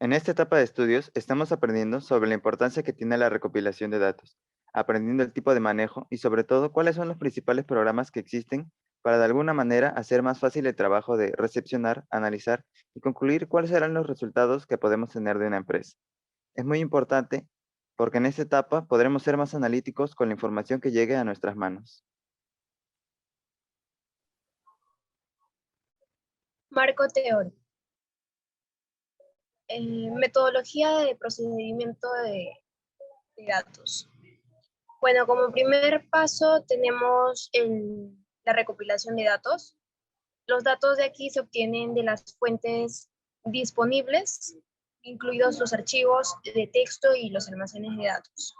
En esta etapa de estudios estamos aprendiendo sobre la importancia que tiene la recopilación de datos, aprendiendo el tipo de manejo y sobre todo cuáles son los principales programas que existen para de alguna manera hacer más fácil el trabajo de recepcionar, analizar y concluir cuáles serán los resultados que podemos tener de una empresa. Es muy importante porque en esta etapa podremos ser más analíticos con la información que llegue a nuestras manos. Marco teórico. Metodología de procedimiento de datos. Bueno, como primer paso tenemos la recopilación de datos. Los datos de aquí se obtienen de las fuentes disponibles, incluidos los archivos de texto y los almacenes de datos.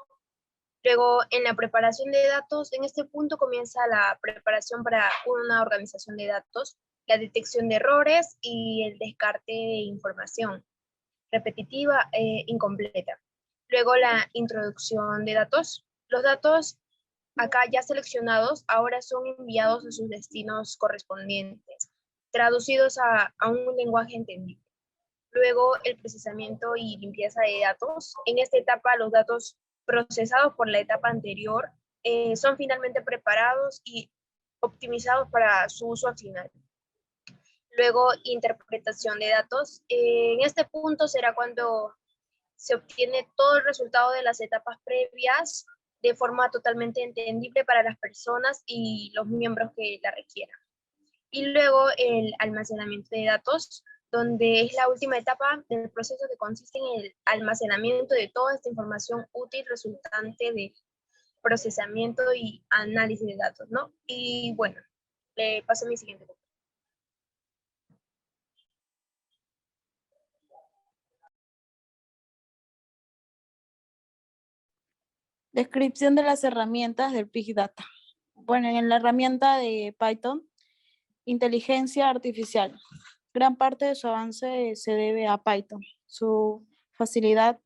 Luego, en la preparación de datos, en este punto comienza la preparación para una organización de datos, la detección de errores y el descarte de información repetitiva e incompleta. Luego la introducción de datos. Los datos acá ya seleccionados ahora son enviados a sus destinos correspondientes, traducidos a un lenguaje entendible. Luego el procesamiento y limpieza de datos. En esta etapa los datos procesados por la etapa anterior son finalmente preparados y optimizados para su uso al final. Luego, interpretación de datos. En este punto será cuando se obtiene todo el resultado de las etapas previas de forma totalmente entendible para las personas y los miembros que la requieran. Y luego el almacenamiento de datos, donde es la última etapa del proceso que consiste en el almacenamiento de toda esta información útil resultante de procesamiento y análisis de datos, ¿no? Y bueno, le paso a mi siguiente punto. Descripción de las herramientas del Big Data. Bueno, en la herramienta de Python, inteligencia artificial. Gran parte de su avance se debe a Python, su facilidad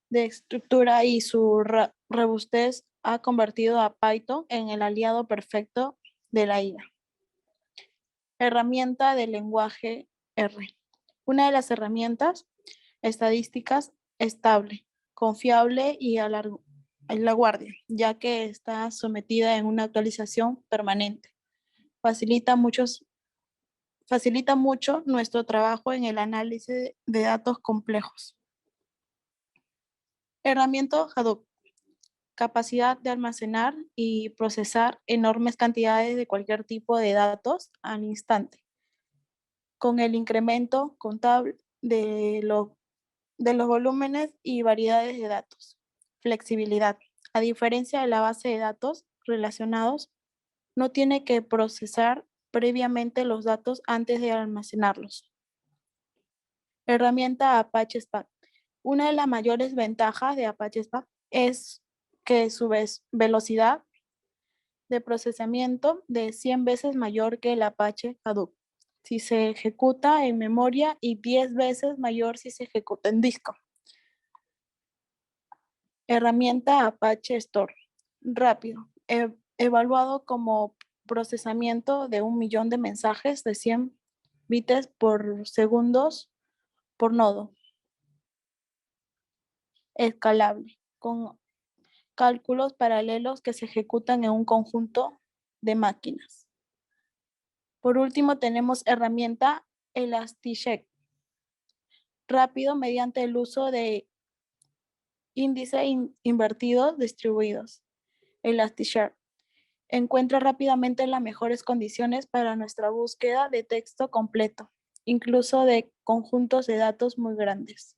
de estructura y su robustez ha convertido a Python en el aliado perfecto de la IA. Herramienta del lenguaje R. Una de las herramientas estadísticas estable, confiable y a la guardia, ya que está sometida en una actualización permanente. Facilita mucho nuestro trabajo en el análisis de datos complejos. Herramienta Hadoop. Capacidad de almacenar y procesar enormes cantidades de cualquier tipo de datos al instante, con el incremento contable de los volúmenes y variedades de datos. Flexibilidad. A diferencia de la base de datos relacionados, no tiene que procesar previamente los datos antes de almacenarlos. Herramienta Apache Spark. Una de las mayores ventajas de Apache Spark es que su velocidad de procesamiento de 100 veces mayor que el Apache Hadoop si se ejecuta en memoria y 10 veces mayor si se ejecuta en disco. Herramienta Apache Store. Rápido. Evaluado como procesamiento de 1 millón de mensajes de 100 bits por segundos por nodo. Escalable. Con cálculos paralelos que se ejecutan en un conjunto de máquinas. Por último, tenemos herramienta Elasticsearch. Rápido mediante el uso de índices invertidos distribuidos. Elasticsearch encuentra rápidamente las mejores condiciones para nuestra búsqueda de texto completo, incluso de conjuntos de datos muy grandes.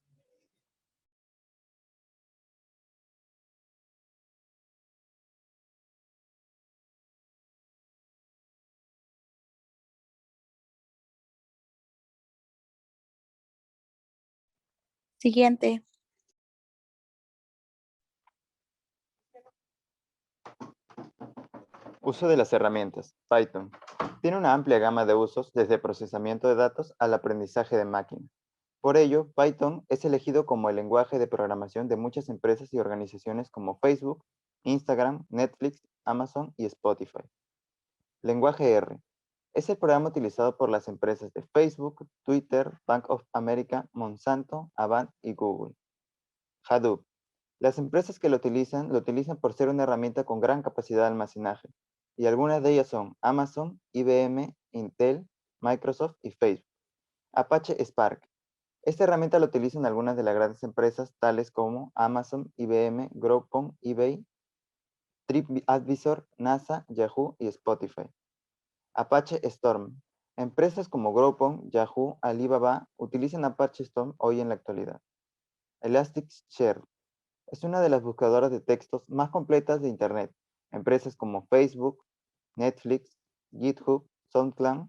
Siguiente. Uso de las herramientas. Python. Tiene una amplia gama de usos desde procesamiento de datos al aprendizaje de máquina. Por ello, Python es elegido como el lenguaje de programación de muchas empresas y organizaciones como Facebook, Instagram, Netflix, Amazon y Spotify. Lenguaje R. Es el programa utilizado por las empresas de Facebook, Twitter, Bank of America, Monsanto, Avant y Google. Hadoop. Las empresas que lo utilizan por ser una herramienta con gran capacidad de almacenaje, y algunas de ellas son Amazon, IBM, Intel, Microsoft y Facebook. Apache Spark. Esta herramienta la utilizan algunas de las grandes empresas tales como Amazon, IBM, Groupon, eBay, TripAdvisor, NASA, Yahoo y Spotify. Apache Storm. Empresas como Groupon, Yahoo, Alibaba utilizan Apache Storm hoy en la actualidad. Elasticsearch. Es una de las buscadoras de textos más completas de Internet. Empresas como Facebook, Netflix, GitHub, SoundCloud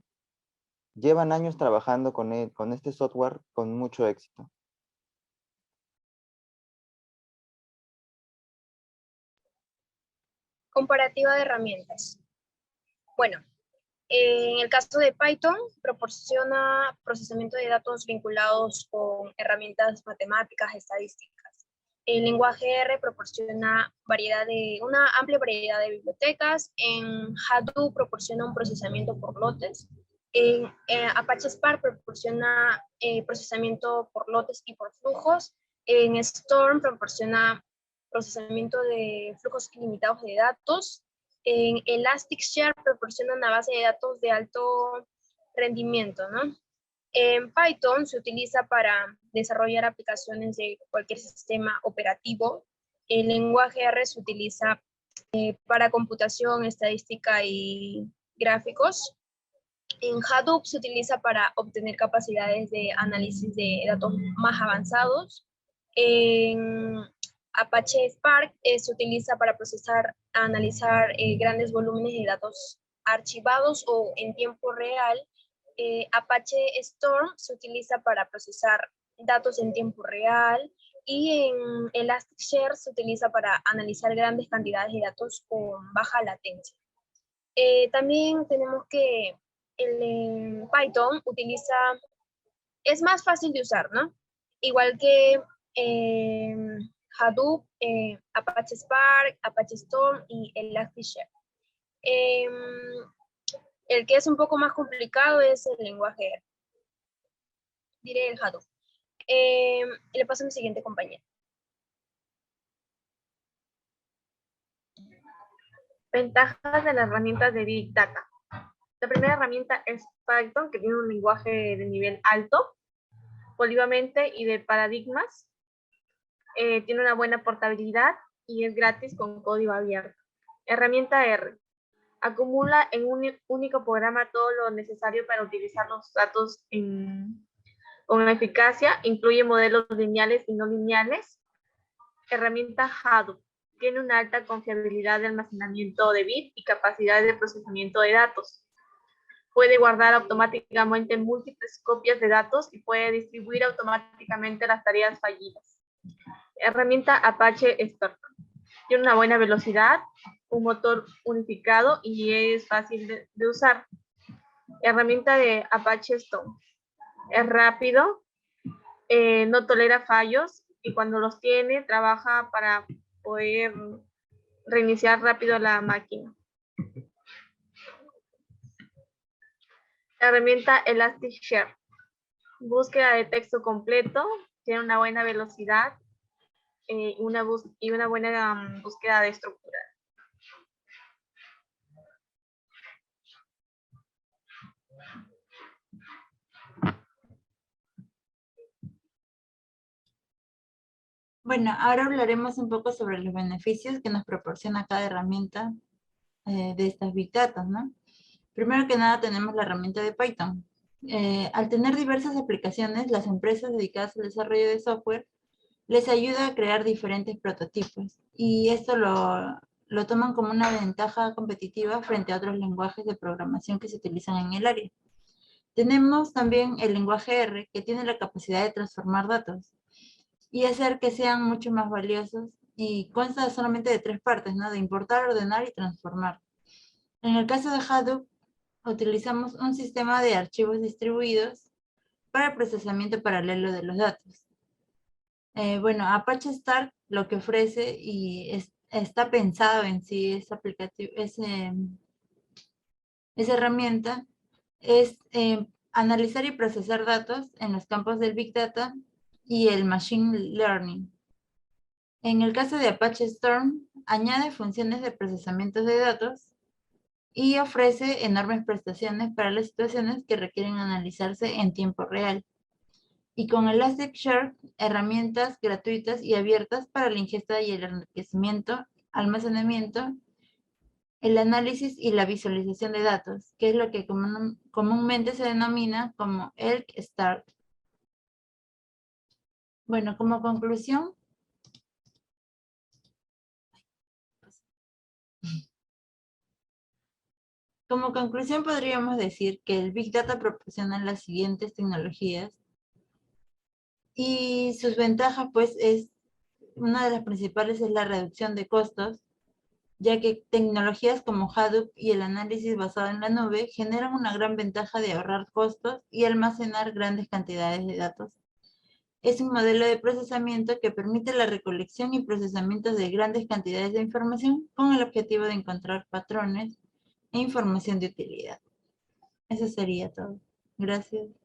llevan años trabajando con este software con mucho éxito. Comparativa de herramientas. Bueno, en el caso de Python, proporciona procesamiento de datos vinculados con herramientas matemáticas, estadísticas. El lenguaje R proporciona una amplia variedad de bibliotecas. En Hadoop proporciona un procesamiento por lotes. En Apache Spark proporciona procesamiento por lotes y por flujos. En Storm proporciona procesamiento de flujos ilimitados de datos. En Elasticsearch proporciona una base de datos de alto rendimiento, ¿no? En Python se utiliza para desarrollar aplicaciones de cualquier sistema operativo. El lenguaje R se utiliza para computación, estadística y gráficos. En Hadoop se utiliza para obtener capacidades de análisis de datos más avanzados. En Apache Spark se utiliza para analizar grandes volúmenes de datos archivados o en tiempo real. Apache Storm se utiliza para procesar datos en tiempo real y en Elasticsearch se utiliza para analizar grandes cantidades de datos con baja latencia. También tenemos que el Python es más fácil de usar, ¿no? Igual que Hadoop, Apache Spark, Apache Storm y Elasticsearch. El que es un poco más complicado es el lenguaje R. Diré el Hadoop. Le paso a mi siguiente compañera. Ventajas de las herramientas de Big Data. La primera herramienta es Python, que tiene un lenguaje de nivel alto, polivalente y de paradigmas. Tiene una buena portabilidad y es gratis con código abierto. Herramienta R. Acumula en un único programa todo lo necesario para utilizar los datos con eficacia. Incluye modelos lineales y no lineales. Herramienta Hadoop. Tiene una alta confiabilidad de almacenamiento de bits y capacidad de procesamiento de datos. Puede guardar automáticamente múltiples copias de datos y puede distribuir automáticamente las tareas fallidas. Herramienta Apache Spark. Tiene una buena velocidad, un motor unificado y es fácil de usar. Herramienta de Apache Storm. Es rápido, no tolera fallos y cuando los tiene trabaja para poder reiniciar rápido la máquina. Herramienta Elasticsearch. Búsqueda de texto completo, tiene una buena velocidad y una buena búsqueda de estructura. Bueno, ahora hablaremos un poco sobre los beneficios que nos proporciona cada herramienta de estas Big Data, ¿no? Primero que nada tenemos la herramienta de Python. Al tener diversas aplicaciones, las empresas dedicadas al desarrollo de software les ayuda a crear diferentes prototipos y esto lo toman como una ventaja competitiva frente a otros lenguajes de programación que se utilizan en el área. Tenemos también el lenguaje R, que tiene la capacidad de transformar datos y hacer que sean mucho más valiosos, y consta solamente de 3 partes, ¿no? De importar, ordenar y transformar. En el caso de Hadoop, utilizamos un sistema de archivos distribuidos para el procesamiento paralelo de los datos. Bueno, Apache Spark lo que ofrece y está pensado en sí, esa herramienta, es analizar y procesar datos en los campos del Big Data y el Machine Learning. En el caso de Apache Storm, añade funciones de procesamiento de datos y ofrece enormes prestaciones para las situaciones que requieren analizarse en tiempo real. Y con Elasticsearch, herramientas gratuitas y abiertas para la ingesta y el enriquecimiento, almacenamiento, el análisis y la visualización de datos, que es lo que comúnmente se denomina como ELK Start. Bueno, como conclusión, podríamos decir que el Big Data proporciona las siguientes tecnologías y sus ventajas, pues, una de las principales es la reducción de costos, ya que tecnologías como Hadoop y el análisis basado en la nube generan una gran ventaja de ahorrar costos y almacenar grandes cantidades de datos. Es un modelo de procesamiento que permite la recolección y procesamiento de grandes cantidades de información con el objetivo de encontrar patrones e información de utilidad. Eso sería todo. Gracias.